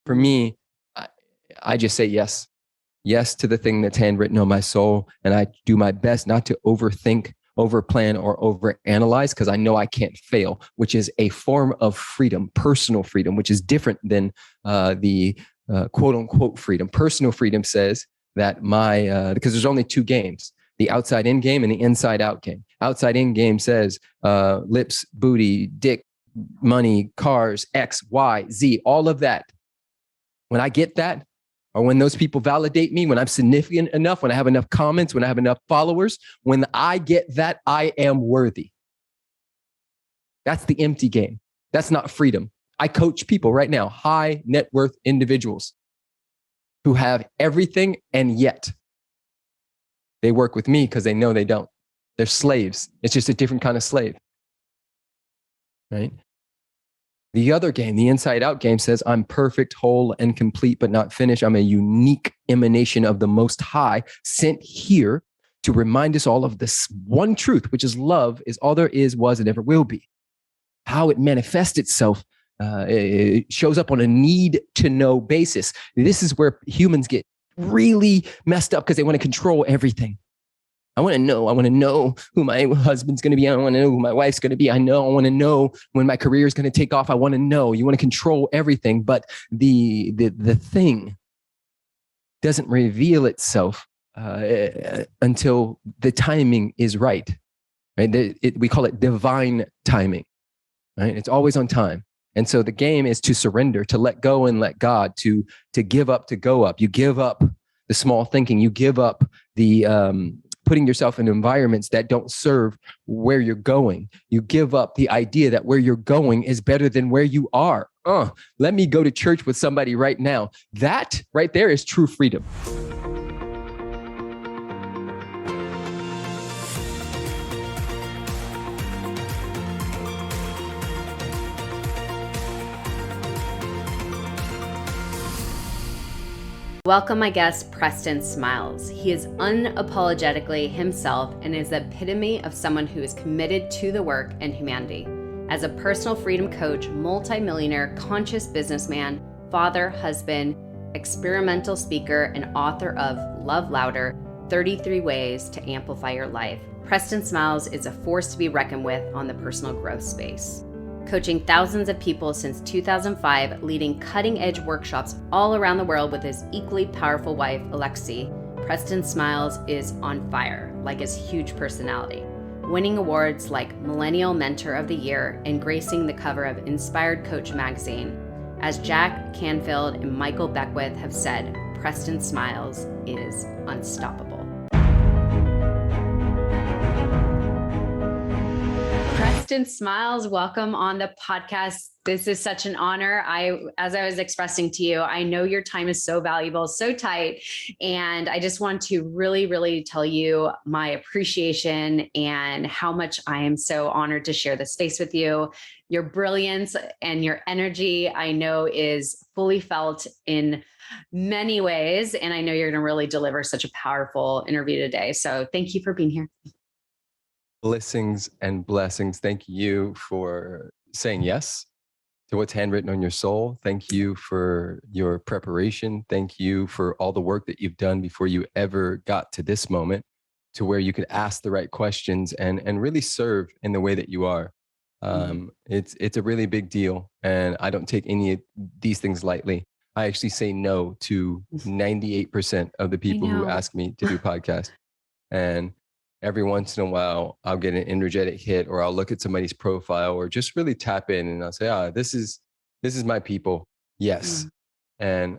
For me, I just say yes. Yes to the thing that's handwritten on my soul. And I do my best not to overthink, overplan, or overanalyze, because I know I can't fail, which is a form of freedom, personal freedom, which is different than the quote unquote freedom. Personal freedom says that because there's only two games, the outside in game and the inside out game. Outside in game says lips, booty, dick, money, cars, X, Y, Z, all of that. When I get that, or when those people validate me, when I'm significant enough, when I have enough comments, when I have enough followers, when I get that, I am worthy. That's the empty game. That's not freedom. I coach people right now, high net worth individuals who have everything, and yet they work with me because they know they don't. They're slaves. It's just a different kind of slave, right? The other game, the inside out game, says I'm perfect, whole, and complete, but not finished. I'm a unique emanation of the Most High, sent here to remind us all of this one truth, which is love is all there is, was, and ever will be. How it manifests itself, it shows up on a need to know basis. This is where humans get really messed up because they want to control everything. I want to know who my husband's going to be. I want to know who my wife's going to be. I want to know when my career is going to take off. I want to know. You want to control everything, but the thing doesn't reveal itself until the timing is right. Right? We call it divine timing. Right? It's always on time. And so the game is to surrender, to let go and let God, to give up, to go up. You give up the small thinking. You give up the putting yourself in environments that don't serve where you're going. You give up the idea that where you're going is better than where you are. Let me go to church with somebody right now. That right there is true freedom. Welcome my guest, Preston Smiles. He is unapologetically himself and is the epitome of someone who is committed to the work and humanity. As a personal freedom coach, multimillionaire, conscious businessman, father, husband, experimental speaker, and author of Love Louder, 33 Ways to Amplify Your Life, Preston Smiles is a force to be reckoned with on the personal growth space. Coaching thousands of people since 2005, leading cutting-edge workshops all around the world with his equally powerful wife, Alexi, Preston Smiles is on fire, like his huge personality, winning awards like Millennial Mentor of the Year and gracing the cover of Inspired Coach magazine. As Jack Canfield and Michael Beckwith have said, Preston Smiles is unstoppable. Preston Smiles, welcome on the podcast. This is such an honor. As I was expressing to you, I know your time is so valuable, so tight. And I just want to really, really tell you my appreciation and how much I am so honored to share this space with you. Your brilliance and your energy, I know, is fully felt in many ways. And I know you're going to really deliver such a powerful interview today. So thank you for being here. Blessings and blessings. Thank you for saying yes to what's handwritten on your soul. Thank you for your preparation. Thank you for all the work that you've done before you ever got to this moment, to where you could ask the right questions and really serve in the way that you are. It's a really big deal, and I don't take any of these things lightly. I actually say no to 98% of the people who ask me to do podcasts. And every once in a while, I'll get an energetic hit, or I'll look at somebody's profile, or just really tap in, and I'll say, this is my people. Yes. And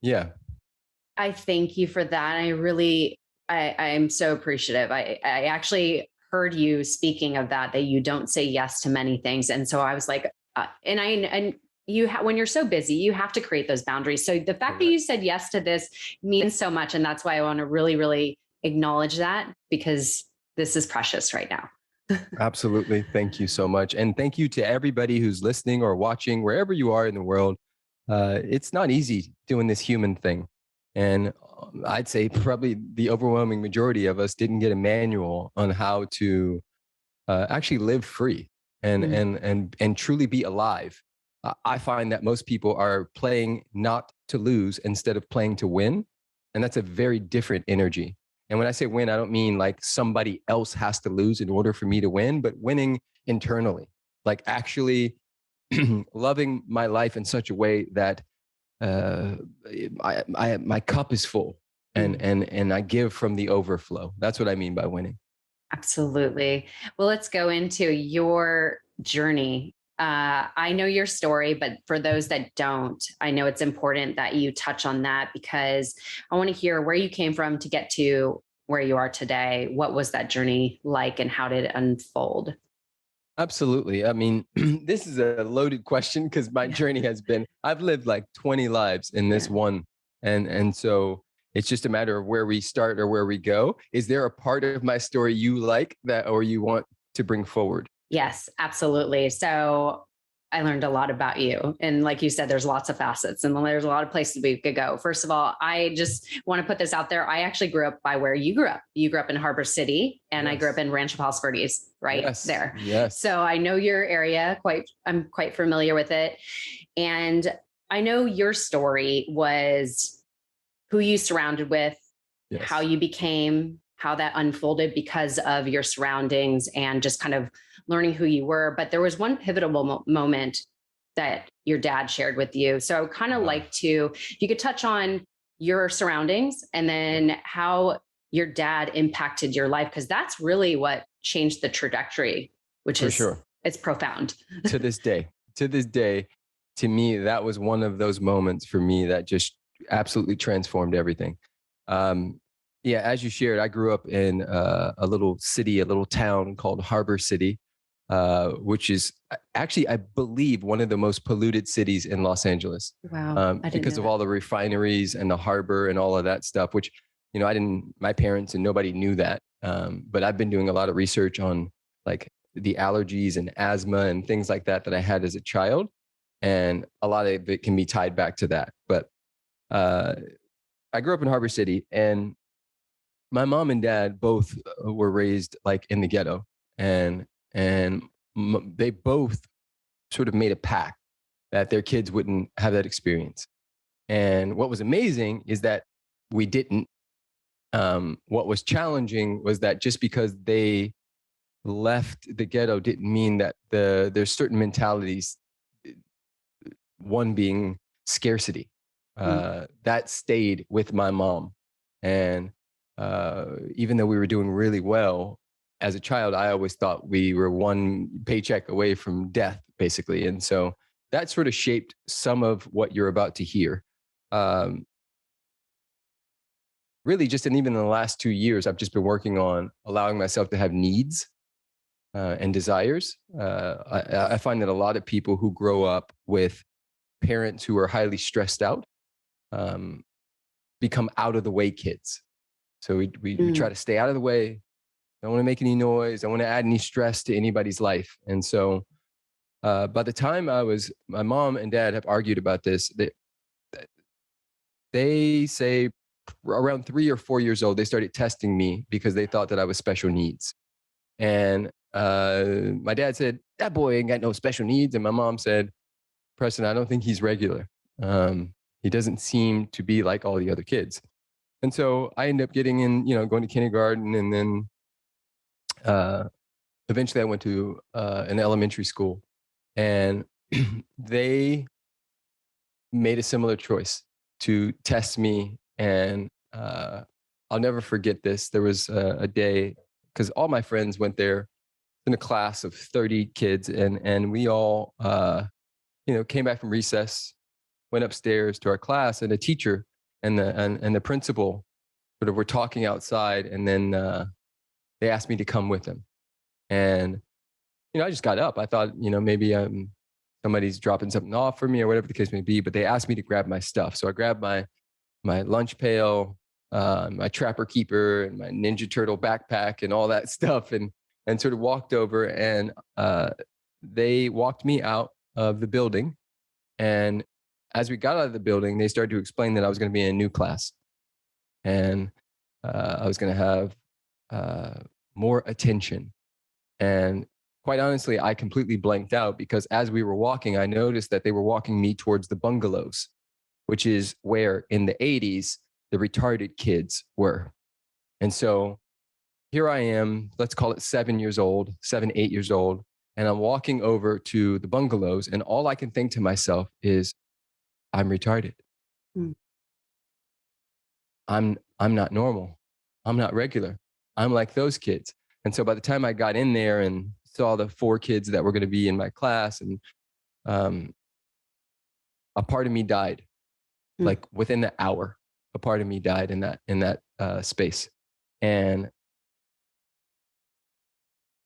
yeah. I thank you for that. I'm so appreciative. I actually heard you speaking of that you don't say yes to many things. And so I was like, when you're so busy, you have to create those boundaries. So the fact that you said yes to this means so much. And that's why I want to really, really acknowledge that, because this is precious right now. Absolutely. Thank you so much. And thank you to everybody who's listening or watching, wherever you are in the world. It's not easy doing this human thing. And I'd say probably the overwhelming majority of us didn't get a manual on how to actually live free and truly be alive. I find that most people are playing not to lose instead of playing to win. And that's a very different energy. And when I say win, I don't mean like somebody else has to lose in order for me to win, but winning internally, like actually loving my life in such a way that uh, my cup is full and I give from the overflow. That's what I mean by winning. Absolutely. Well, let's go into your journey. I know your story, but for those that don't, I know it's important that you touch on that because I want to hear where you came from to get to where you are today. What was that journey like and how did it unfold? Absolutely. I mean, this is a loaded question because my Yeah. journey has been, I've lived like 20 lives in this Yeah. one. And so it's just a matter of where we start or where we go. Is there a part of my story you like that or you want to bring forward? Yes, absolutely. So I learned a lot about you. And like you said, there's lots of facets and there's a lot of places we could go. First of all, I just want to put this out there. I actually grew up by where you grew up. You grew up in Harbor City and I grew up Yes. in Rancho Palos Verdes, right Yes. there. Yes. So I know your area I'm quite familiar with it. And I know your story was who you surrounded with, how Yes. you became, how that unfolded because of your surroundings and just kind of learning who you were. But there was one pivotal moment that your dad shared with you. So I would kind of Uh, like to, if you could touch on your surroundings and then how your dad impacted your life, because that's really what changed the trajectory, which for is, sure. it's profound. To this day, to this day, to me, that was one of those moments for me that just absolutely transformed everything. Um, yeah, as you shared, I grew up in a little city, a little town called Harbor City, which is actually, I believe, one of the most polluted cities in Los Angeles Wow. I didn't because know of that. all the refineries and the harbor and all of that stuff, which, my parents and nobody knew that. But I've been doing a lot of research on like the allergies and asthma and things like that I had as a child. And a lot of it can be tied back to that. But uh, I grew up in Harbor City and my mom and dad both were raised like in the ghetto and they both sort of made a pact that their kids wouldn't have that experience. And what was amazing is that we didn't. What was challenging was that just because they left the ghetto didn't mean that there's certain mentalities, one being scarcity, Mm. that stayed with my mom. And even though we were doing really well as a child, I always thought we were one paycheck away from death, basically. And so that sort of shaped some of what you're about to hear. Um, Really, just and even in the last 2 years, I've just been working on allowing myself to have needs and desires. I find that a lot of people who grow up with parents who are highly stressed out um, become out of the way kids. So we try Mm. to stay out of the way. Don't want to make any noise. Don't want to add any stress to anybody's life. And so by the time my mom and dad have argued about this. They say around 3 or 4 years old, they started testing me because they thought that I was special needs. And my dad said, "That boy ain't got no special needs." And my mom said, "Preston, I don't think he's regular. He doesn't seem to be like all the other kids." And so I ended up getting in, going to kindergarten. And then uh, eventually I went to an elementary school. And they made a similar choice to test me. And I'll never forget this. There was a day because all my friends went there in a class of 30 kids, and we all came back from recess, went upstairs to our class, and a teacher and the principal sort of were talking outside, and then they asked me to come with them. And I just got up. I thought, maybe somebody's dropping something off for me or whatever the case may be. But they asked me to grab my stuff, so I grabbed my lunch pail, my trapper keeper, and my Ninja Turtle backpack, and all that stuff, and sort of walked over, and they walked me out of the building. And as we got out of the building, they started to explain that I was going to be in a new class, and I was going to have more attention. And quite honestly, I completely blanked out because as we were walking, I noticed that they were walking me towards the bungalows, which is where in the 80s, the retarded kids were. And so here I am, let's call it 7 years old, 8 years old. And I'm walking over to the bungalows. And all I can think to myself is, I'm retarded. Mm. I'm not normal. I'm not regular. I'm like those kids. And so by the time I got in there and saw the 4 kids that were going to be in my class, and um, a part of me died. Mm. Like within the hour, a part of me died in that space. And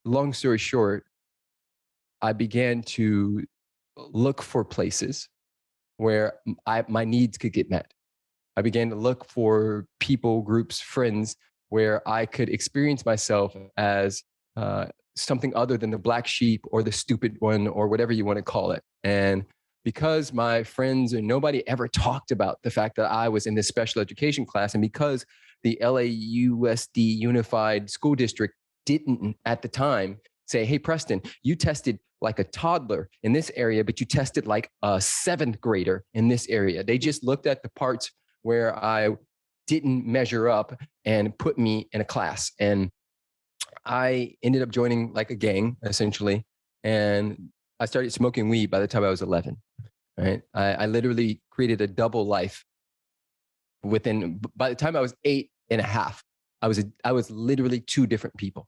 long story short, I began to look for places where my needs could get met. I began to look for people, groups, friends where I could experience myself as something other than the black sheep or the stupid one or whatever you want to call it. And because my friends and nobody ever talked about the fact that I was in this special education class, and because the LAUSD Unified School District didn't at the time say, hey, Preston, you tested like a toddler in this area, but you tested like a 7th grader in this area. They just looked at the parts where I didn't measure up and put me in a class. And I ended up joining like a gang essentially. And I started smoking weed by the time I was 11, right? I literally created a double life by the time I was 8 and a half, I was literally 2 different people.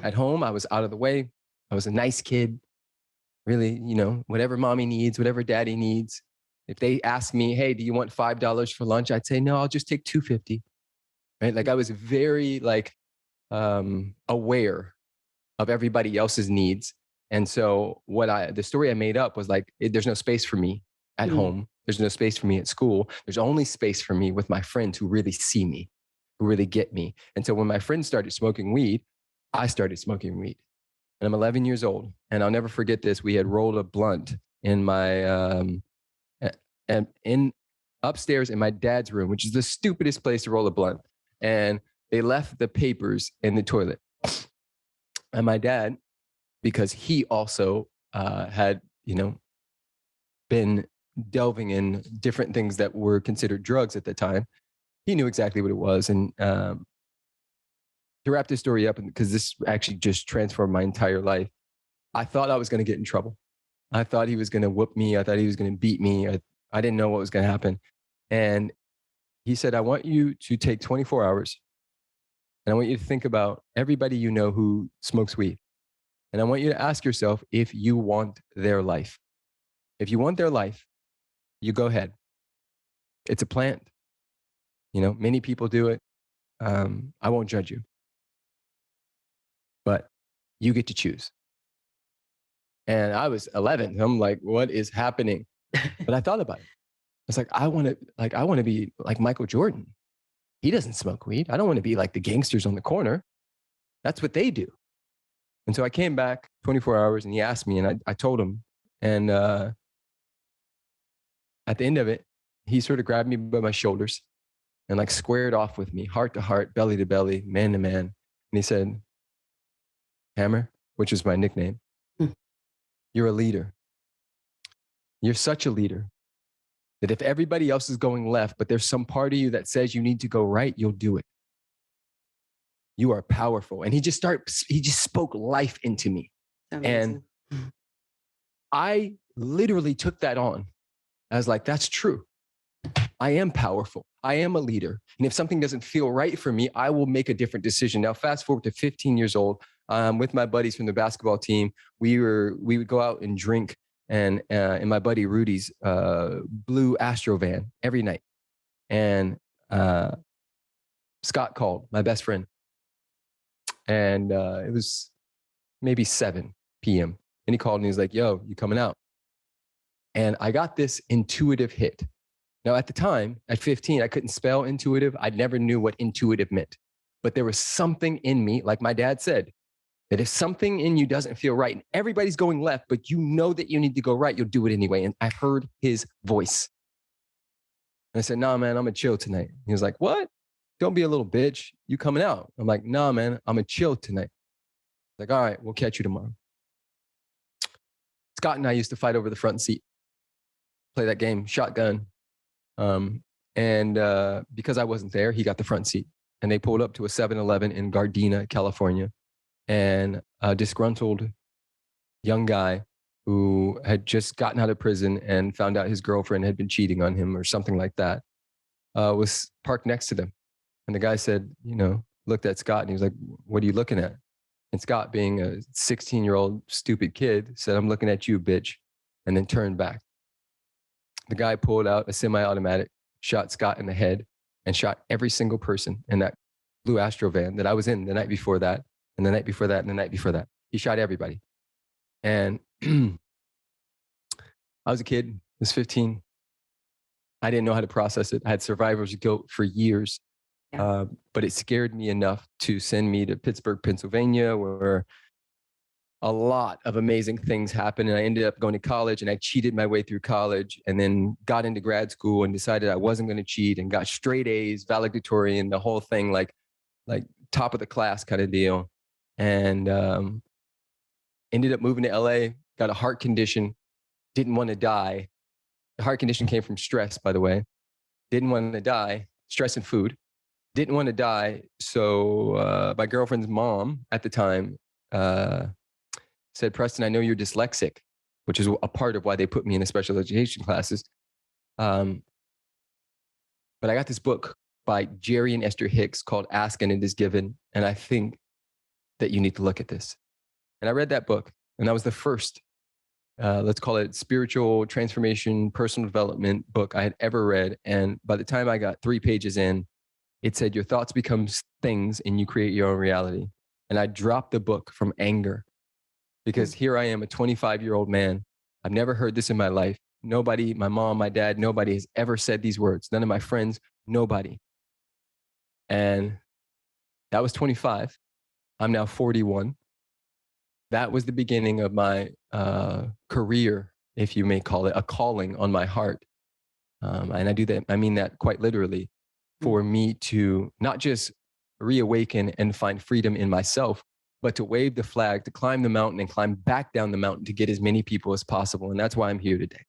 At home, I was out of the way. I was a nice kid, really, whatever mommy needs, whatever daddy needs. If they ask me, hey, do you want $5 for lunch? I'd say, no, I'll just take $2.50. Right? Like I was very aware of everybody else's needs. And so the story I made up was like, there's no space for me at home. There's no space for me at school. There's only space for me with my friends who really see me, who really get me. And so when my friends started smoking weed, I started smoking weed. And I'm 11 years old. And I'll never forget this. We had rolled a blunt in my, and in upstairs in my dad's room, which is the stupidest place to roll a blunt. And they left the papers in the toilet. And my dad, because he also had, been delving in different things that were considered drugs at the time, he knew exactly what it was. And to wrap this story up, because this actually just transformed my entire life, I thought I was going to get in trouble. I thought he was going to whoop me. I thought he was going to beat me. I didn't know what was going to happen. And he said, I want you to take 24 hours and I want you to think about everybody you know who smokes weed. And I want you to ask yourself if you want their life. If you want their life, you go ahead. It's a plant. Many people do it. I won't judge you, but you get to choose. And I was 11. I'm like, what is happening? But I thought about it. I was like, I want to be like Michael Jordan. He doesn't smoke weed. I don't want to be like the gangsters on the corner. That's what they do. And so I came back 24 hours and he asked me and I told him. And at the end of it, he sort of grabbed me by my shoulders and like squared off with me, heart to heart, belly to belly, man to man. And he said, Hammer, which is my nickname, you're a leader. You're such a leader that if everybody else is going left, but there's some part of you that says you need to go right, you'll do it. You are powerful. And he just spoke life into me. Amazing. And I literally took that on. I was like, that's true. I am powerful. I am a leader. And if something doesn't feel right for me, I will make a different decision. Now, fast forward to 15 years old, with my buddies from the basketball team, we would go out and drink and in my buddy Rudy's blue Astro van every night. And Scott called, my best friend. And it was maybe 7 p.m. And he called and he was like, yo, you coming out? And I got this intuitive hit. Now, at the time, at 15, I couldn't spell intuitive. I never knew what intuitive meant. But there was something in me, like my dad said, that if something in you doesn't feel right and everybody's going left, but you know that you need to go right, you'll do it anyway. And I heard his voice. And I said, nah, man, I'm going to chill tonight. He was like, what? Don't be a little bitch. You coming out? I'm like, nah, man, I'm going to chill tonight. Like, all right, we'll catch you tomorrow. Scott and I used to fight over the front seat, play that game, shotgun. Because I wasn't there, he got the front seat. And they pulled up to a 7-Eleven in Gardena, California. And a disgruntled young guy who had just gotten out of prison and found out his girlfriend had been cheating on him or something like that, was parked next to them. And the guy said, looked at Scott and he was like, "What are you looking at?" And Scott, being a 16-year-old stupid kid, said, "I'm looking at you, bitch," and then turned back. The guy pulled out a semi-automatic, shot Scott in the head, and shot every single person in that blue Astro van that I was in the night before that, and the night before that, and the night before that. He shot everybody. And I was a kid, I was 15. I didn't know how to process it. I had survivor's guilt for years, but it scared me enough to send me to Pittsburgh, Pennsylvania, where a lot of amazing things happened. And I ended up going to college, and I cheated my way through college, and then got into grad school and decided I wasn't going to cheat and got straight A's, valedictorian, the whole thing, like top of the class kind of deal. And ended up moving to LA, got a heart condition, didn't want to die. The heart condition came from stress, by the way. Didn't want to die, stress and food. Didn't want to die. So my girlfriend's mom at the time said, "Preston, I know you're dyslexic," which is a part of why they put me in the special education classes. But I got this book by Jerry and Esther Hicks called Ask and It Is Given. And I think that you need to look at this. And I read that book, and that was the first, let's call it spiritual transformation, personal development book I had ever read. And by the time I got 3 pages in, it said, "Your thoughts become things and you create your own reality." And I dropped the book from anger, because here I am, a 25-year-old man. I've never heard this in my life. Nobody, my mom, my dad, nobody has ever said these words. None of my friends, nobody. And that was 25. I'm now 41. That was the beginning of my career, if you may call it, a calling on my heart. And I mean that quite literally, for me to not just reawaken and find freedom in myself, but to wave the flag, to climb the mountain and climb back down the mountain to get as many people as possible. And that's why I'm here today.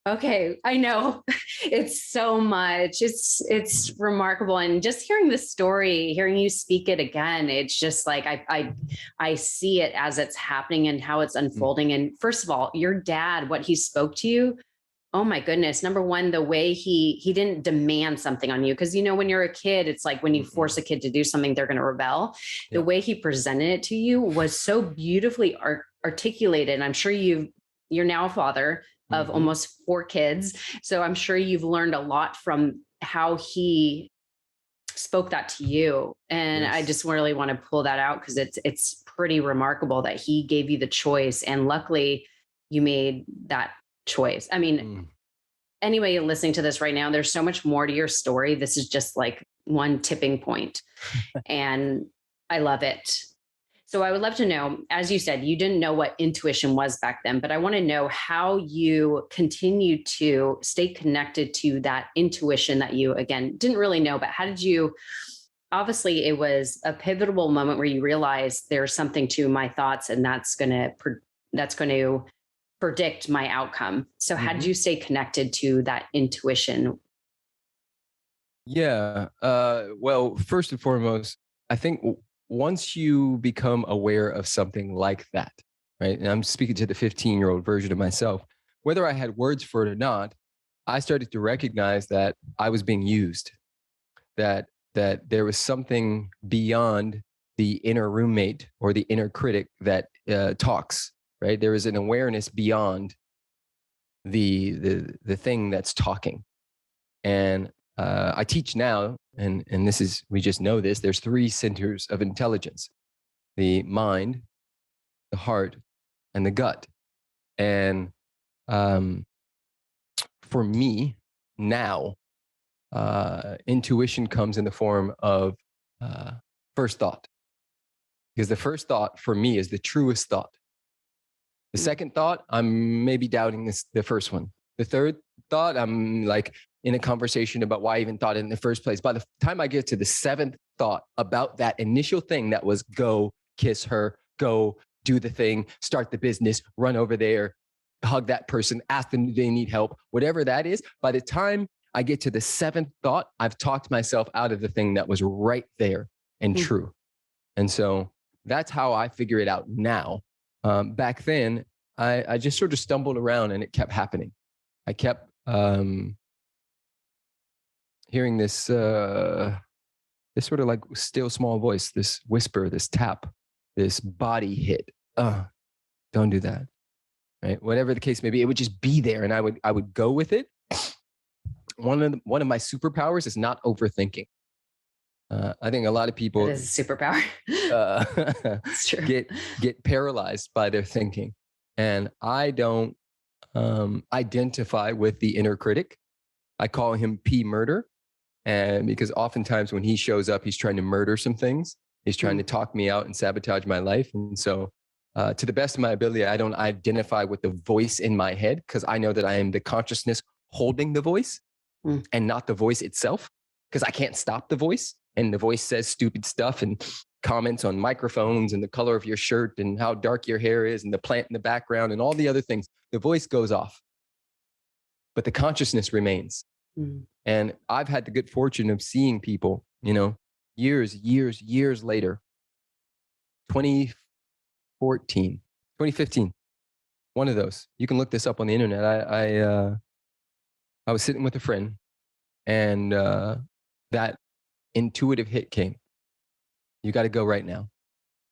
Okay, I know. It's so much. It's remarkable. And just hearing the story, hearing you speak it again, it's just like I see it as it's happening and how it's unfolding. And first of all, your dad, what he spoke to you, oh my goodness. Number one, the way he didn't demand something on you. Because when you're a kid, it's like when you force a kid to do something, they're going to rebel. Yeah. The way he presented it to you was so beautifully articulated. And I'm sure you're now a father of almost 4 kids. So I'm sure you've learned a lot from how he spoke that to you. And yes. I just really want to pull that out, because it's pretty remarkable that he gave you the choice. And luckily you made that choice. I mean, anyway, listening to this right now, there's so much more to your story. This is just like one tipping point. And I love it. So I would love to know, as you said, you didn't know what intuition was back then, but I want to know how you continue to stay connected to that intuition that you, again, didn't really know, but how did you, obviously it was a pivotal moment where you realized there's something to my thoughts, and that's going to predict my outcome. So how did you stay connected to that intuition? Yeah. Well, first and foremost, I think once you become aware of something like that, right? And I'm speaking to the 15-year-old version of myself, whether I had words for it or not, I started to recognize that I was being used, that there was something beyond the inner roommate or the inner critic that talks, right? There is an awareness beyond the thing that's talking. And I teach now, and this is, we just know this, there's 3 centers of intelligence: the mind, the heart, and the gut. And for me now, intuition comes in the form of first thought, because the first thought for me is the truest thought. The second thought, I'm maybe doubting the first one. The third thought, I'm like in a conversation about why I even thought it in the first place. By the time I get to the 7th thought about that initial thing that was go kiss her, go do the thing, start the business, run over there, hug that person, ask them if they need help, whatever that is. By the time I get to the seventh thought, I've talked myself out of the thing that was right there and true. And so that's how I figure it out now. Back then, I just sort of stumbled around and it kept happening. I kept hearing this sort of like still small voice, this whisper, this tap, this body hit. Don't do that. Right? Whatever the case may be, it would just be there, and I would go with it. One of my superpowers is not overthinking. I think a lot of people It is a superpower. It's true. get paralyzed by their thinking, and I don't identify with the inner critic. I call him P Murder, and because oftentimes when he shows up, he's trying to murder some things. He's trying to talk me out and sabotage my life, and so. To the best of my ability, I don't identify with the voice in my head because I know that I am the consciousness holding the voice and not the voice itself, because I can't stop the voice. And the voice says stupid stuff and comments on microphones and the color of your shirt and how dark your hair is and the plant in the background and all the other things. The voice goes off, but the consciousness remains. And I've had the good fortune of seeing people, years later, 2015, one of those. You can look this up on the internet. I was sitting with a friend, and that intuitive hit came. You got to go right now.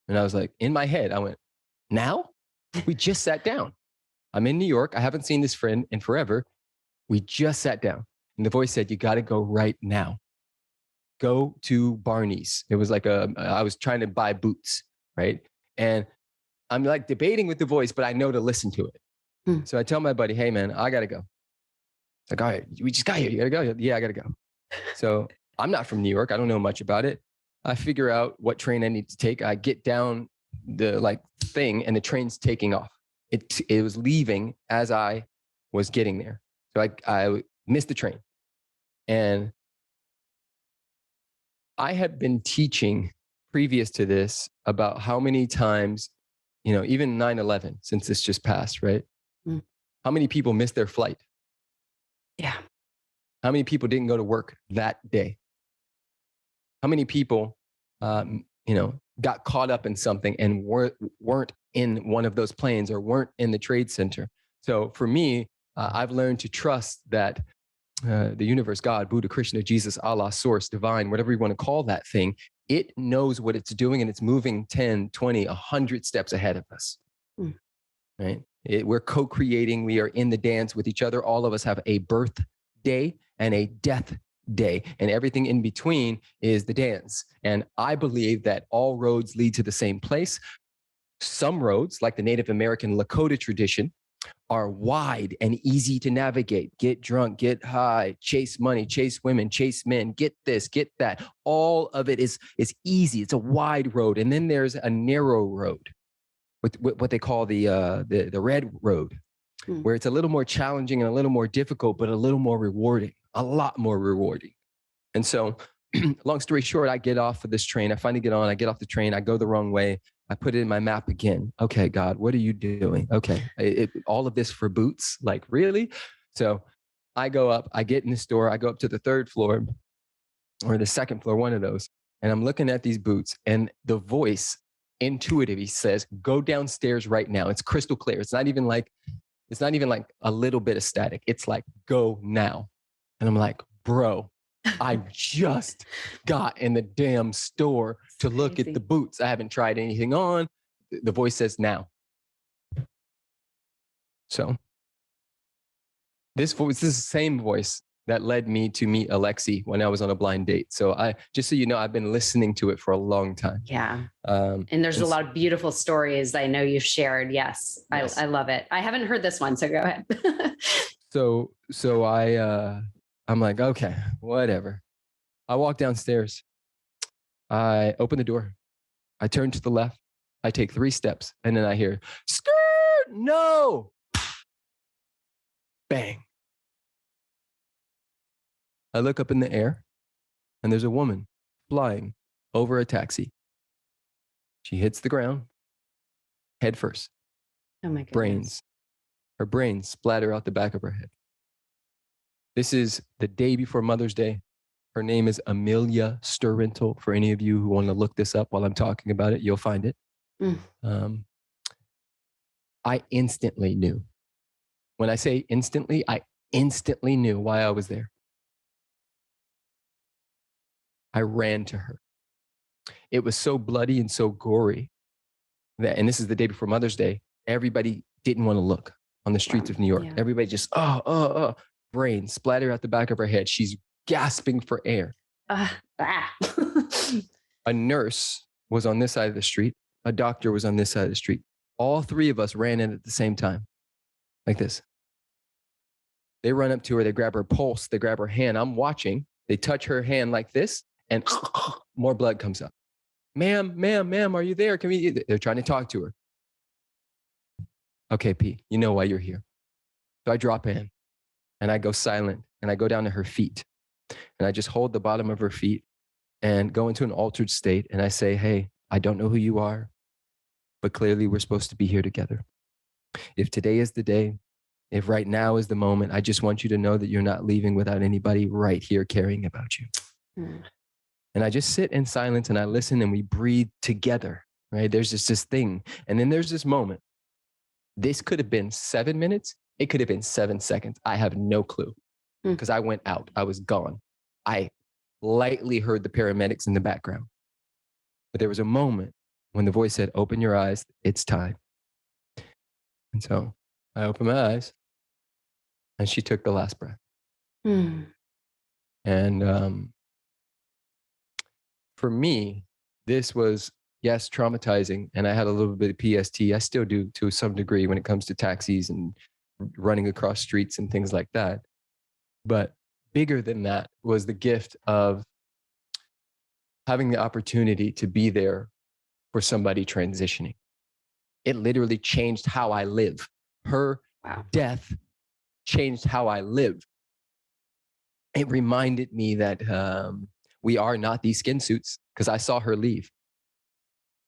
And I was like, in my head, I went, now? We just sat down. I'm in New York. I haven't seen this friend in forever. We just sat down. And the voice said, you got to go right now. Go to Barney's. It was like I was trying to buy boots, right? And I'm like debating with the voice, but I know to listen to it. So I tell my buddy, hey man, I got to go. It's like, all right, we just got here. You got to go? Yeah, I got to go. So I'm not from New York. I don't know much about it. I figure out what train I need to take. I get down the thing and the train's taking off. It was leaving as I was getting there. So I missed the train. And I had been teaching previous to this about how many times, even 9/11, since this just passed, right? How many people missed their flight? Yeah. How many people didn't go to work that day? How many people, got caught up in something and weren't in one of those planes or weren't in the trade center? So for me, I've learned to trust that the universe, God, Buddha, Krishna, Jesus, Allah, source, divine, whatever you want to call that thing, it knows what it's doing and it's moving 10, 20, 100 steps ahead of us, right? We're co-creating. We are in the dance with each other. All of us have a birth day and a death day, and everything in between is the dance. And I believe that all roads lead to the same place. Some roads, like the Native American Lakota tradition, are wide and easy to navigate. Get drunk, get high, chase money, chase women, chase men, get this, get that. All of it is easy. It's a wide road. And then there's a narrow road, what they call the red road, where it's a little more challenging and a little more difficult, but a little more rewarding, a lot more rewarding. And so long story short, I get off of this train. I finally get on, I get off the train. I go the wrong way. I put it in my map again. Okay, God, what are you doing? Okay, all of this for boots? Like, really? So I go up, I get in the store, I go up to the third floor or the second floor, one of those. And I'm looking at these boots and the voice intuitively says, go downstairs right now. It's crystal clear. It's not even like a little bit of static. It's like, go now. And I'm like, bro, I just got in the damn store to look at the boots. I haven't tried anything on. The voice says now. So this is the same voice that led me to meet Alexi when I was on a blind date. So just so you know, I've been listening to it for a long time. Yeah. And there's a lot of beautiful stories I know you've shared. Yes. I love it. I haven't heard this one, so go ahead. So I'm like, okay, whatever. I walk downstairs. I open the door. I turn to the left. I take 3 steps and then I hear, skirt, no. Bang. I look up in the air and there's a woman flying over a taxi. She hits the ground head first. Oh my goodness. Brains. Her brains splatter out the back of her head. This is the day before Mother's Day. Her name is Amelia Sturrental. For any of you who want to look this up while I'm talking about it, you'll find it. I instantly knew. When I say instantly, I instantly knew why I was there. I ran to her. It was so bloody and so gory that, and this is the day before Mother's Day, everybody didn't want to look on the streets of New York. Yeah. Everybody just, brain splatter out the back of her head. She's gasping for air. A nurse was on this side of the street. A doctor was on this side of the street. All three of us ran in at the same time, like this. They run up to her. They grab her pulse. They grab her hand. I'm watching. They touch her hand like this, and more blood comes up. Ma'am, are you there? They're trying to talk to her. Okay, P, you know why you're here. So I drop in, and I go silent, and I go down to her feet, and I just hold the bottom of her feet and go into an altered state, and I say, hey, I don't know who you are, but clearly we're supposed to be here together. If today is the day, if right now is the moment, I just want you to know that you're not leaving without anybody right here caring about you. And I just sit in silence and I listen and we breathe together, right? There's just this thing. And then there's this moment. This could have been 7 minutes. It could have been 7 seconds. I have no clue because I went out. I was gone. I lightly heard the paramedics in the background. But there was a moment when the voice said, open your eyes. It's time. And so I opened my eyes and she took the last breath. And for me, this was, yes, traumatizing. And I had a little bit of PST. I still do to some degree when it comes to taxis and running across streets and things like that. But bigger than that was the gift of having the opportunity to be there for somebody transitioning. It literally changed how I live. Her death changed how I live. It reminded me that we are not these skin suits, because I saw her leave.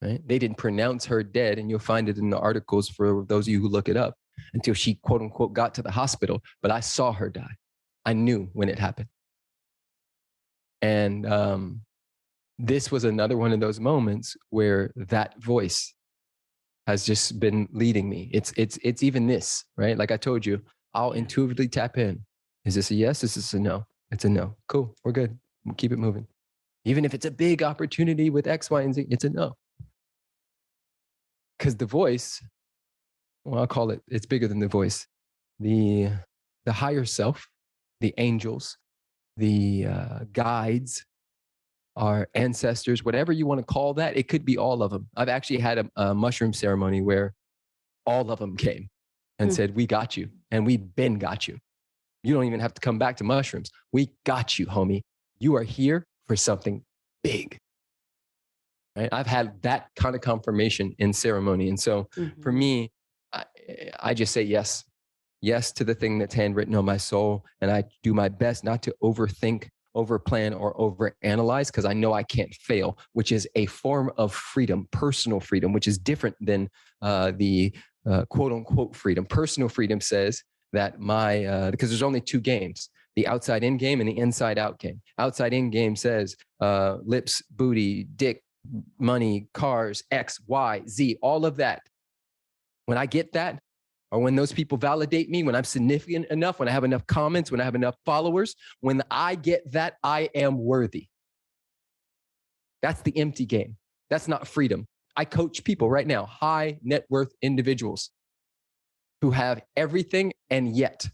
Right? They didn't pronounce her dead, and you'll find it in the articles for those of you who look it up, until she, quote unquote, got to the hospital. But I saw her die. I knew when it happened. And this was another one of those moments where that voice has just been leading me. It's even this, right? Like I told you, I'll intuitively tap in. Is this a yes? Is this a no? It's a no. Cool. We're good. We'll keep it moving. Even if it's a big opportunity with X, Y, and Z, it's a no. Because the voice, well, I'll call it, it's bigger than the voice. The higher self, the angels, the guides, our ancestors, whatever you want to call that, it could be all of them. I've actually had a mushroom ceremony where all of them came and said, we got you. And we've been got you. You don't even have to come back to mushrooms. We got you, homie. You are here for something big. Right? I've had that kind of confirmation in ceremony. And so for me, I just say yes. Yes to the thing that's handwritten on my soul. And I do my best not to overthink, overplan, or overanalyze, because I know I can't fail, which is a form of freedom, personal freedom, which is different than the quote unquote freedom. Personal freedom says that because there's only two games, the outside in game and the inside out game. Outside in game says lips, booty, dick, money, cars, X, Y, Z, all of that. When I get that, or when those people validate me, when I'm significant enough, when I have enough comments, when I have enough followers, when I get that, I am worthy. That's the empty game. That's not freedom. I coach people right now, high net worth individuals who have everything, and yet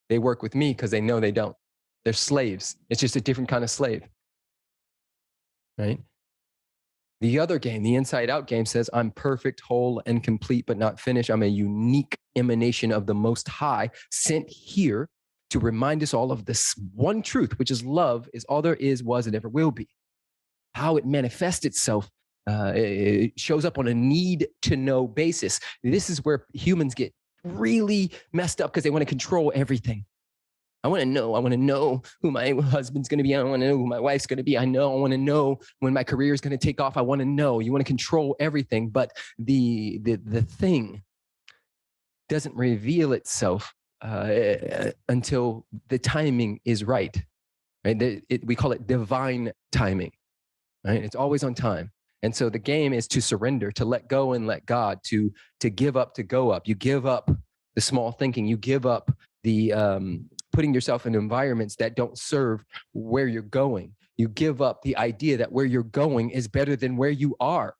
they work with me because they know they don't. They're slaves. It's just a different kind of slave, right? The other game, the inside out game, says I'm perfect, whole, and complete, but not finished. I'm a unique emanation of the Most High, sent here to remind us all of this one truth, which is love is all there is, was, and ever will be. How it manifests itself, it shows up on a need to know basis. This is where humans get really messed up because they want to control everything. I want to know who my husband's going to be. I want to know who my wife's going to be. I want to know when my career is going to take off. I want to know. You want to control everything, but the thing doesn't reveal itself until the timing is right. Right? We call it divine timing. Right? It's always on time. And so the game is to surrender, to let go and let God, to give up, to go up. You give up the small thinking. You give up the putting yourself in environments that don't serve where you're going. You give up the idea that where you're going is better than where you are.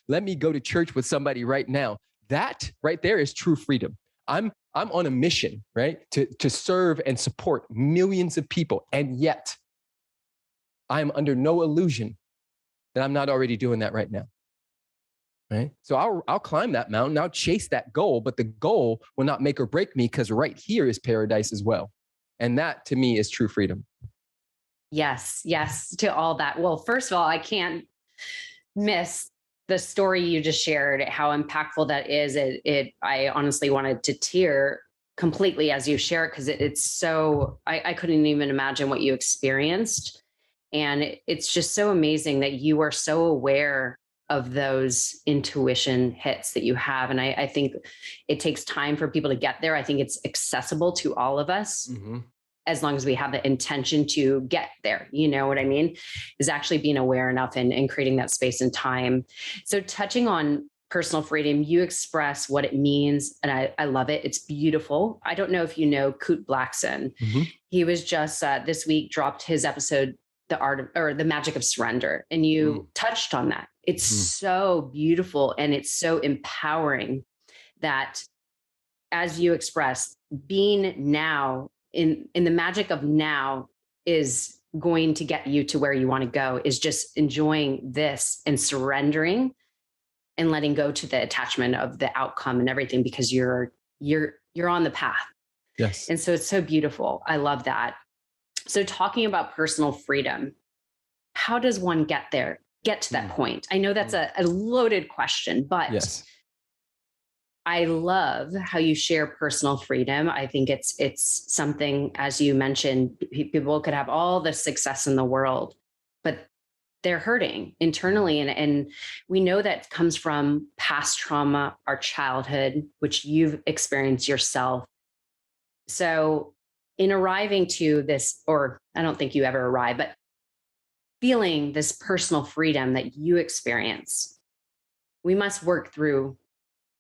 Let me go to church with somebody right now. That right there is true freedom. I'm on a mission, right? To serve and support millions of people. And yet I'm under no illusion that I'm not already doing that right now. Right? So I'll climb that mountain. I'll chase that goal, but the goal will not make or break me, because right here is paradise as well. And that to me is true freedom. Yes to all that. Well, first of all, I can't miss the story you just shared, how impactful that is. I honestly wanted to tear completely as you share it, because it's so, I couldn't even imagine what you experienced. And it's just so amazing that you are so aware of those intuition hits that you have. And I think it takes time for people to get there. I think it's accessible to all of us. Mm-hmm. As long as we have the intention to get there, you know what I mean? Is actually being aware enough and creating that space and time. So touching on personal freedom, you express what it means. And I love it. It's beautiful. I don't know if you know Kute Blackson. Mm-hmm. He was just this week dropped his episode, The Art of, or The Magic of Surrender. And you touched on that. It's so beautiful. And it's so empowering that, as you expressed, being now in the magic of now is going to get you to where you want to go, is just enjoying this and surrendering and letting go to the attachment of the outcome and everything, because you're on the path. Yes. And so it's so beautiful. I love that. So talking about personal freedom, how does one get to that point? I know that's a loaded question, but yes. I love how you share personal freedom. I think it's something, as you mentioned, people could have all the success in the world, but they're hurting internally. And we know that comes from past trauma, our childhood, which you've experienced yourself. So in arriving to this, or I don't think you ever arrive, but feeling this personal freedom that you experience, we must work through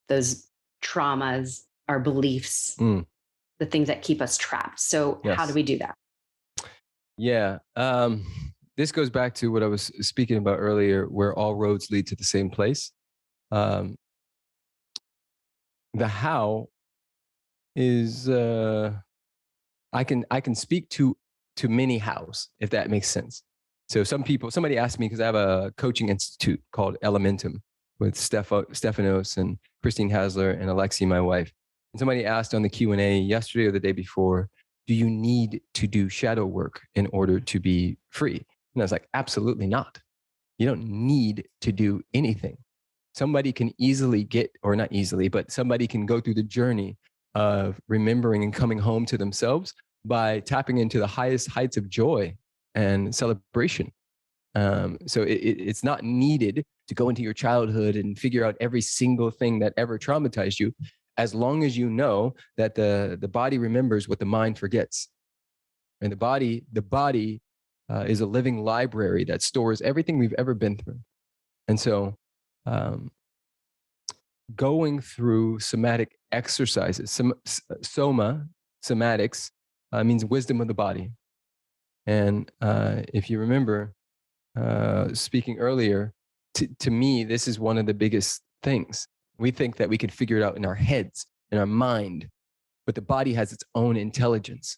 those traumas, our beliefs, the things that keep us trapped. So how do we do that? Yeah. This goes back to what I was speaking about earlier, where all roads lead to the same place. The how is, I can speak to many hows, if that makes sense. So somebody asked me, because I have a coaching institute called Elementum with Stephanos and Christine Hasler and Alexi, my wife. And somebody asked on the Q&A yesterday or the day before, do you need to do shadow work in order to be free? And I was like, absolutely not. You don't need to do anything. Somebody can easily or not easily, but somebody can go through the journey of remembering and coming home to themselves by tapping into the highest heights of joy and celebration. So it's not needed to go into your childhood and figure out every single thing that ever traumatized you, as long as you know that the body remembers what the mind forgets. And the body is a living library that stores everything we've ever been through. And so going through somatic exercises, somatics means wisdom of the body. And if you remember speaking earlier, to me, this is one of the biggest things. We think that we can figure it out in our heads, in our mind, but the body has its own intelligence.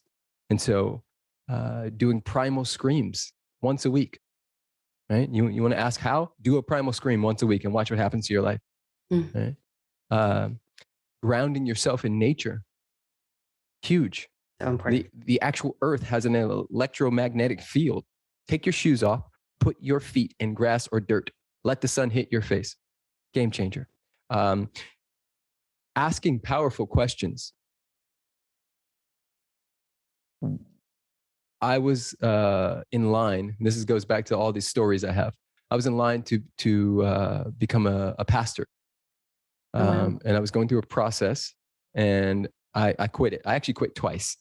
And so doing primal screams once a week, right? You want to ask how? Do a primal scream once a week and watch what happens to your life. Right? Grounding yourself in nature, huge. So important. The actual earth has an electromagnetic field. Take your shoes off, put your feet in grass or dirt. Let the sun hit your face. Game changer. Asking powerful questions. I was in line. Goes back to all these stories I have. I was in line to become a pastor, Wow. and I was going through a process, and I quit it. I actually quit twice,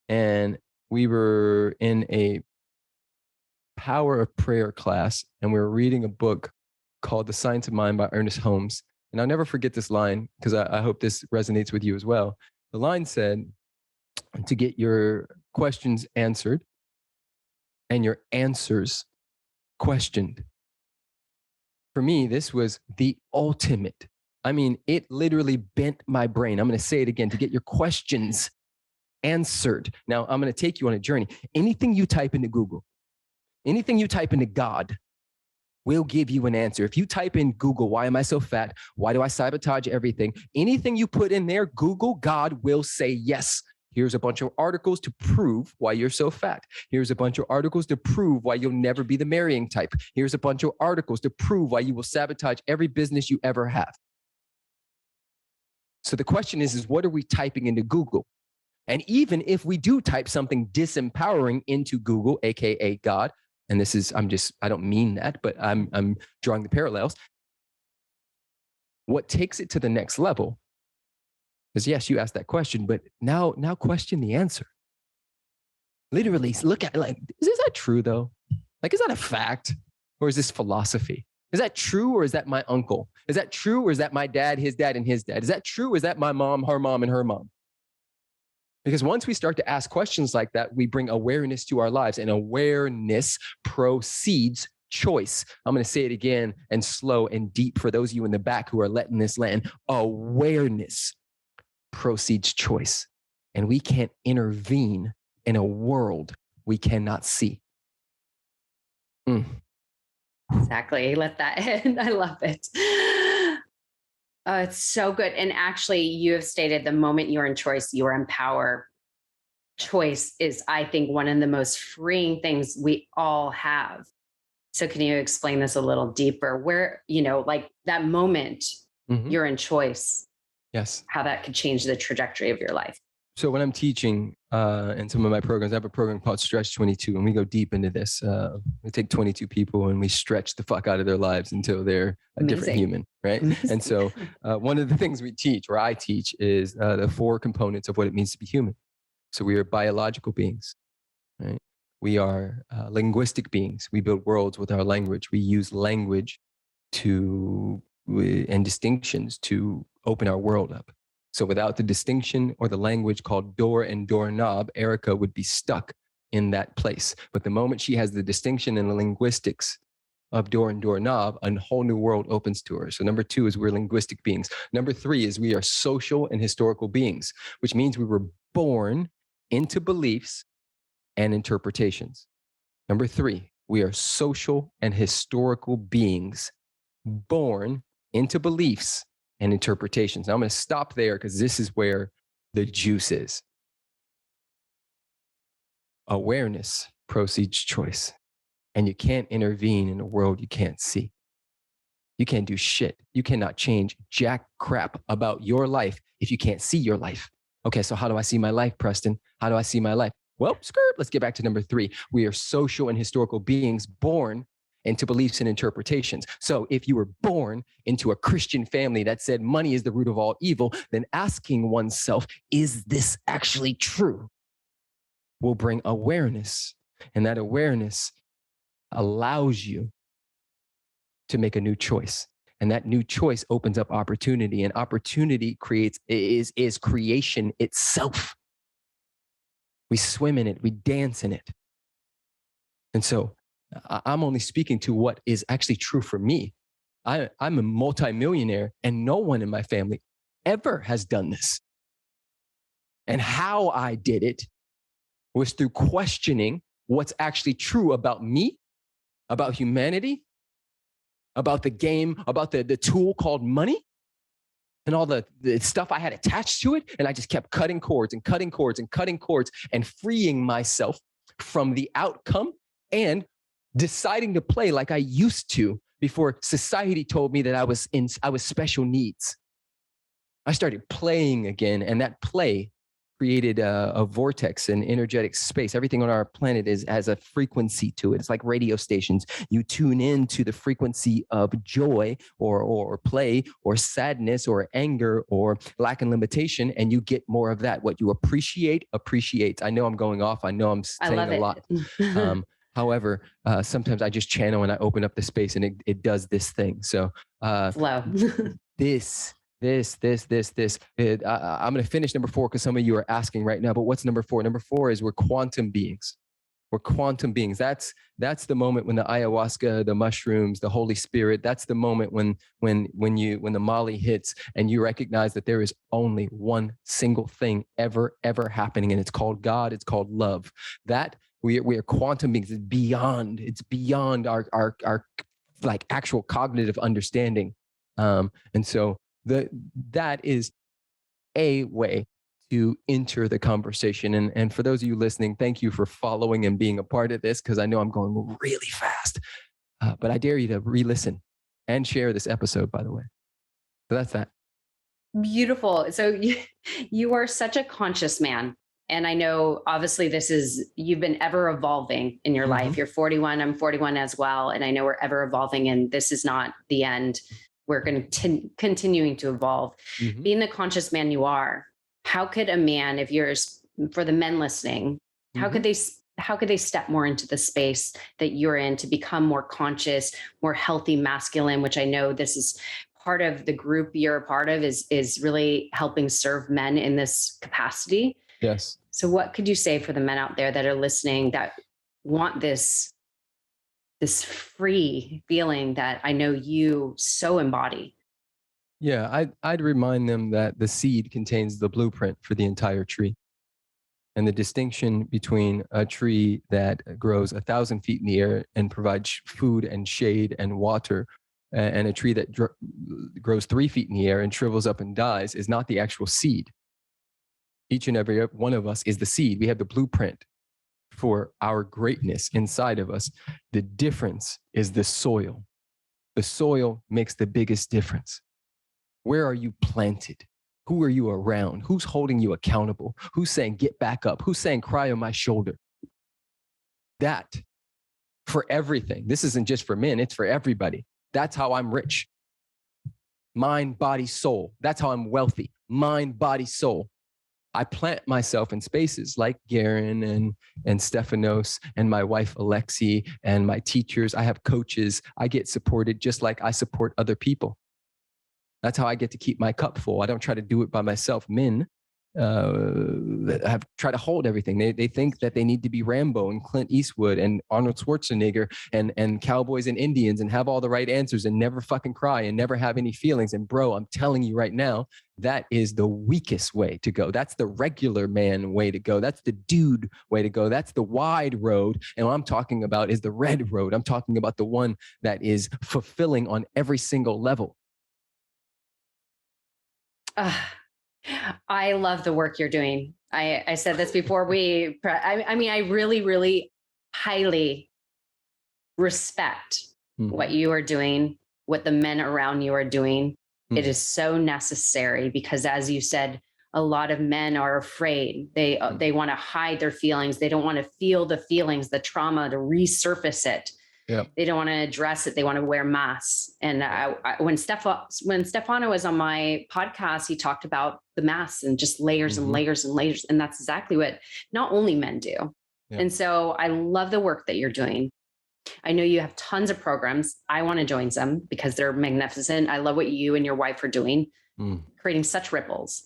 and we were in a power of prayer class, and we were reading a book called The Science of Mind by Ernest Holmes. And I'll never forget this line because I hope this resonates with you as well. The line said, to get your questions answered and your answers questioned. For me, this was the ultimate. I mean, it literally bent my brain. I'm going to say it again: to get your questions answered. Now, I'm going to take you on a journey. Anything you type into Google, anything you type into God, will give you an answer. If you type in Google, why am I so fat? Why do I sabotage everything? Anything you put in there, Google, God will say yes. Here's a bunch of articles to prove why you're so fat. Here's a bunch of articles to prove why you'll never be the marrying type. Here's a bunch of articles to prove why you will sabotage every business you ever have. So the question is what are we typing into Google? And even if we do type something disempowering into Google, AKA God, and this is, I don't mean that, but I'm drawing the parallels. What takes it to the next level is, yes, you asked that question, but now question the answer. Literally look at, like, is that true though? Like, is that a fact? Or is this philosophy? Is that true, or is that my uncle? Is that true, or is that my dad, his dad, and his dad? Is that true, or is that my mom, her mom, and her mom? Because once we start to ask questions like that, we bring awareness to our lives, and awareness proceeds choice. I'm going to say it again, and slow and deep for those of you in the back who are letting this land. Awareness proceeds choice. And we can't intervene in a world we cannot see. Exactly. Let that in. I love it. Oh, it's so good. And actually, you have stated the moment you're in choice, you are in power. Choice is, I think, one of the most freeing things we all have. So can you explain this a little deeper? Where, like that moment you're in choice. Yes. How that could change the trajectory of your life. So when I'm teaching in some of my programs, I have a program called Stretch 22, and we go deep into this. We take 22 people and we stretch the fuck out of their lives until they're a different human, right? Amazing. And so one of the things we teach, or I teach, is the 4 components of what it means to be human. So we are biological beings, right? We are linguistic beings. We build worlds with our language. We use language and distinctions to open our world up. So without the distinction or the language called door and doorknob, Erica would be stuck in that place. But the moment she has the distinction and the linguistics of door and doorknob, a whole new world opens to her. So number 2 is we're linguistic beings. Number 3 is we are social and historical beings, which means we were born into beliefs and interpretations. Number 3, we are social and historical beings born into beliefs and interpretations. Now I'm going to stop there because this is where the juice is. Awareness proceeds choice. And you can't intervene in a world you can't see. You can't do shit. You cannot change jack crap about your life if you can't see your life. Okay, so how do I see my life, Preston? How do I see my life? Well, let's get back to number 3. We are social and historical beings born into beliefs and interpretations. So if you were born into a Christian family that said money is the root of all evil, then asking oneself, is this actually true, will bring awareness. And that awareness allows you to make a new choice. And that new choice opens up opportunity, and opportunity is creation itself. We swim in it, we dance in it. And so I'm only speaking to what is actually true for me. I'm a multimillionaire, and no one in my family ever has done this. And how I did it was through questioning what's actually true about me, about humanity, about the game, about the tool called money, and all the stuff I had attached to it. And I just kept cutting cords and cutting cords and cutting cords and freeing myself from the outcome and deciding to play like I used to before society told me that I was special needs. I started playing again, and that play created a vortex, an energetic space. Everything on our planet has a frequency to it. It's like radio stations. You tune in to the frequency of joy or play or sadness or anger or lack and limitation, and you get more of that. What you appreciate appreciates. I know I'm going off. I know I'm saying a lot. However, sometimes I just channel and I open up the space and it does this thing. So flow. I'm going to finish number 4 because some of you are asking right now, but what's number 4? Number 4 is we're quantum beings. We're quantum beings. That's the moment when the ayahuasca, the mushrooms, the Holy Spirit, that's the moment when the Molly hits and you recognize that there is only one single thing ever happening. And it's called God. It's called love. That we are quantum beings. It's beyond our like actual cognitive understanding. And so that is a way to enter the conversation. And for those of you listening, thank you for following and being a part of this, because I know I'm going really fast. But I dare you to re-listen and share this episode, by the way. So that's that. Beautiful. So you are such a conscious man. And I know obviously you've been ever evolving in your life. You're 41, I'm 41 as well. And I know we're ever evolving and this is not the end. We're going to continuing to evolve. Being the conscious man you are, how could a man, for the men listening, how could they step more into the space that you're in to become more conscious, more healthy, masculine, which I know this is part of the group you're a part of is really helping serve men in this capacity. Yes. So what could you say for the men out there that are listening that want this free feeling that I know you so embody? Yeah, I'd remind them that the seed contains the blueprint for the entire tree. And the distinction between a tree that grows 1,000 feet in the air and provides food and shade and water, and a tree that grows 3 feet in the air and shrivels up and dies is not the actual seed. Each and every one of us is the seed. We have the blueprint for our greatness inside of us. The difference is the soil. The soil makes the biggest difference. Where are you planted? Who are you around? Who's holding you accountable? Who's saying, get back up? Who's saying, cry on my shoulder? That for everything. This isn't just for men, it's for everybody. That's how I'm rich. Mind, body, soul. That's how I'm wealthy. Mind, body, soul. I plant myself in spaces like Garen and Stephanos and my wife, Alexi, and my teachers. I have coaches. I get supported just like I support other people. That's how I get to keep my cup full. I don't try to do it by myself. Men have tried to hold everything. They think that they need to be Rambo and Clint Eastwood and Arnold Schwarzenegger and cowboys and Indians and have all the right answers and never fucking cry and never have any feelings. And bro, I'm telling you right now, that is the weakest way to go. That's the regular man way to go. That's the dude way to go. That's the wide road. And what I'm talking about is the red road. I'm talking about the one that is fulfilling on every single level. I love the work you're doing. I said this before I mean, I really, really highly respect what you are doing, what the men around you are doing. It is so necessary because, as you said, a lot of men are afraid. They want to hide their feelings. They don't want to feel the feelings, the trauma, to resurface it. Yep. They don't want to address it. They want to wear masks. And when Stefano was on my podcast, he talked about the masks and just layers and layers and layers. And that's exactly what not only men do. Yep. And so I love the work that you're doing. I know you have tons of programs. I want to join some because they're magnificent. I love what you and your wife are doing, creating such ripples.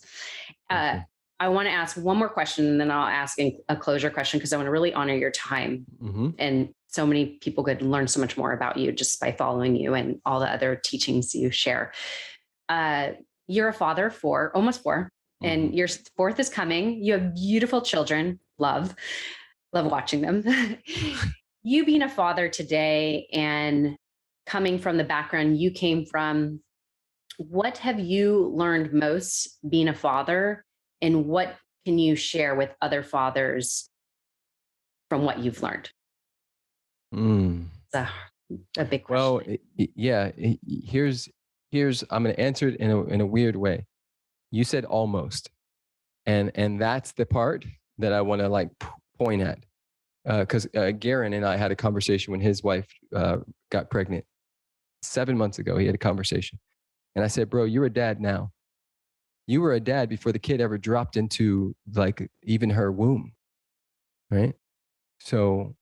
I want to ask one more question and then I'll ask a closure question because I want to really honor your time. And so many people could learn so much more about you just by following you and all the other teachings you share. You're a father for almost 4 and your 4th is coming. You have beautiful children. Love watching them. You being a father today and coming from the background you came from, what have you learned most being a father? And what can you share with other fathers from what you've learned? It's a big question. Well, yeah. Here's I'm going to answer it in a weird way. You said almost, And that's the part that I want to like point at. Because Garen and I had a conversation when his wife got pregnant 7 months ago. He had a conversation. And I said, bro, you're a dad now. You were a dad before the kid ever dropped into like even her womb, right? So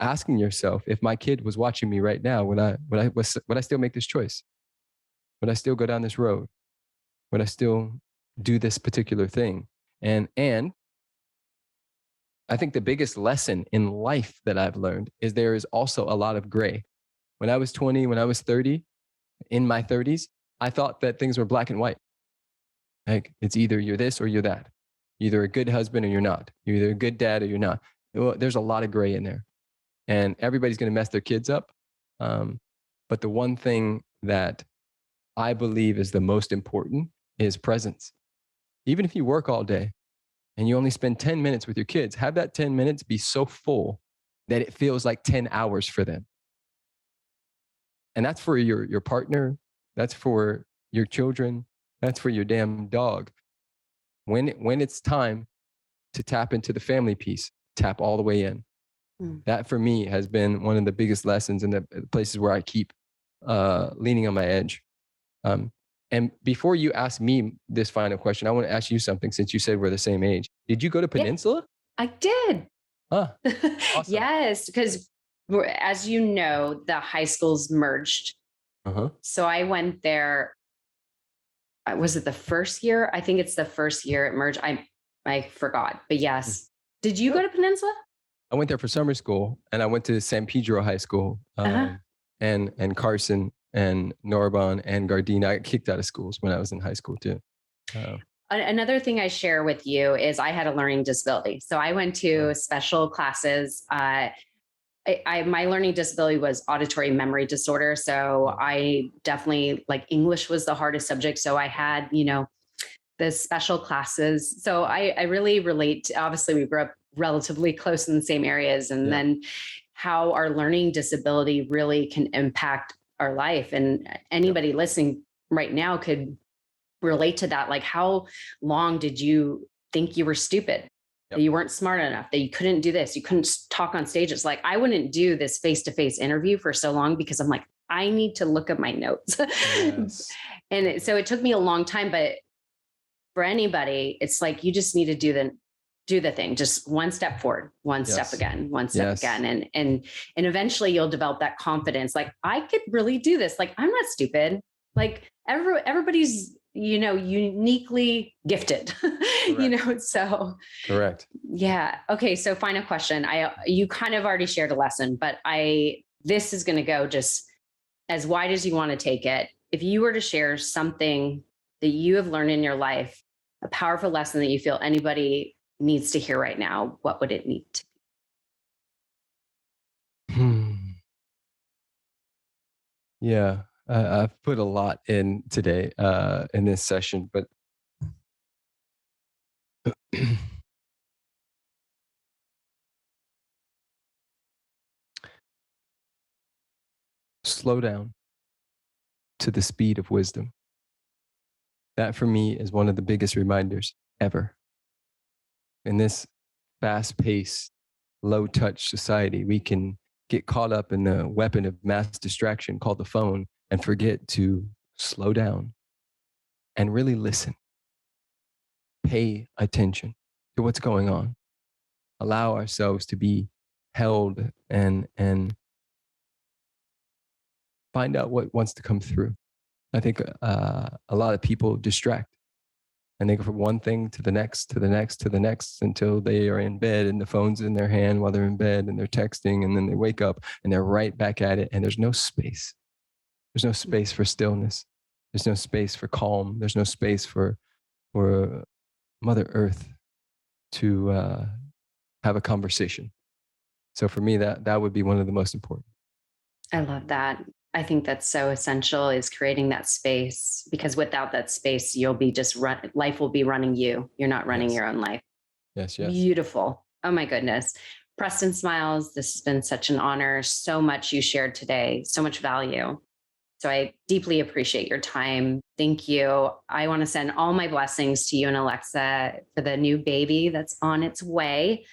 asking yourself, if my kid was watching me right now, would I still make this choice? Would I still go down this road? Would I still do this particular thing? And I think the biggest lesson in life that I've learned is there is also a lot of gray. When I was 20, when I was 30, in my 30s, I thought that things were black and white. Like it's either you're this or you're that. You're either a good husband or you're not. You're either a good dad or you're not. Well, there's a lot of gray in there. And everybody's going to mess their kids up. But the one thing that I believe is the most important is presence. Even if you work all day and you only spend 10 minutes with your kids, have that 10 minutes be so full that it feels like 10 hours for them. And that's for your partner. That's for your children. That's for your damn dog. When it's time to tap into the family piece, tap all the way in. That for me has been one of the biggest lessons in the places where I keep leaning on my edge. And before you ask me this final question, I want to ask you something since you said we're the same age. Did you go to Peninsula? I did. Huh. Awesome. Yes, because as you know, the high schools merged. So I went there. Was it the first year? I think it's the first year it merged. I forgot, but yes. Did you go to Peninsula? I went there for summer school, and I went to San Pedro High School, and Carson and Narbonne and Gardena. I got kicked out of schools when I was in high school too. Another thing I share with you is I had a learning disability. So I went to special classes. My learning disability was auditory memory disorder. So I definitely, like, English was the hardest subject. So I had, the special classes. So I really relate to, obviously we grew up relatively close in the same areas, and then how our learning disability really can impact our life. And anybody listening right now could relate to that. Like, how long did you think you were stupid? That you weren't smart enough, that you couldn't do this, you couldn't talk on stage. It's like, I wouldn't do this face-to-face interview for so long because I'm like, I need to look at my notes. And so it took me a long time, but for anybody, it's like, you just need to do the thing, just one step forward, one step again, one step again. And eventually you'll develop that confidence. Like, I could really do this. Like, I'm not stupid. Like everybody's, uniquely gifted, so. Correct. Yeah. Okay. So final question. You kind of already shared a lesson, but this is going to go just as wide as you want to take it. If you were to share something that you have learned in your life, a powerful lesson that you feel anybody needs to hear right now, what would it need to be? Yeah. I've put a lot in today in this session, but slow down to the speed of wisdom. That for me is one of the biggest reminders ever. In this fast-paced, low-touch society, we can get caught up in the weapon of mass distraction called the phone and forget to slow down and really listen. Pay attention to what's going on. Allow ourselves to be held and find out what wants to come through. I think a lot of people distract and they go from one thing to the next, to the next, to the next until they are in bed and the phone's in their hand while they're in bed and they're texting, and then they wake up and they're right back at it, and there's no space. There's no space for stillness. There's no space for calm. There's no space for Mother Earth to have a conversation. So for me, that would be one of the most important. I love that. I think that's so essential, is creating that space, because without that space, you'll be life will be running you. You're not running your own life. Yes. Beautiful. Oh my goodness. Preston Smiles, this has been such an honor. So much you shared today, so much value. So I deeply appreciate your time. Thank you. I want to send all my blessings to you and Alexa for the new baby that's on its way.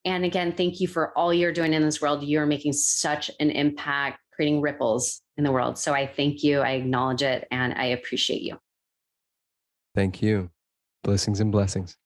And again, thank you for all you're doing in this world. You're making such an impact, creating ripples in the world. So I thank you. I acknowledge it and I appreciate you. Thank you. Blessings and blessings.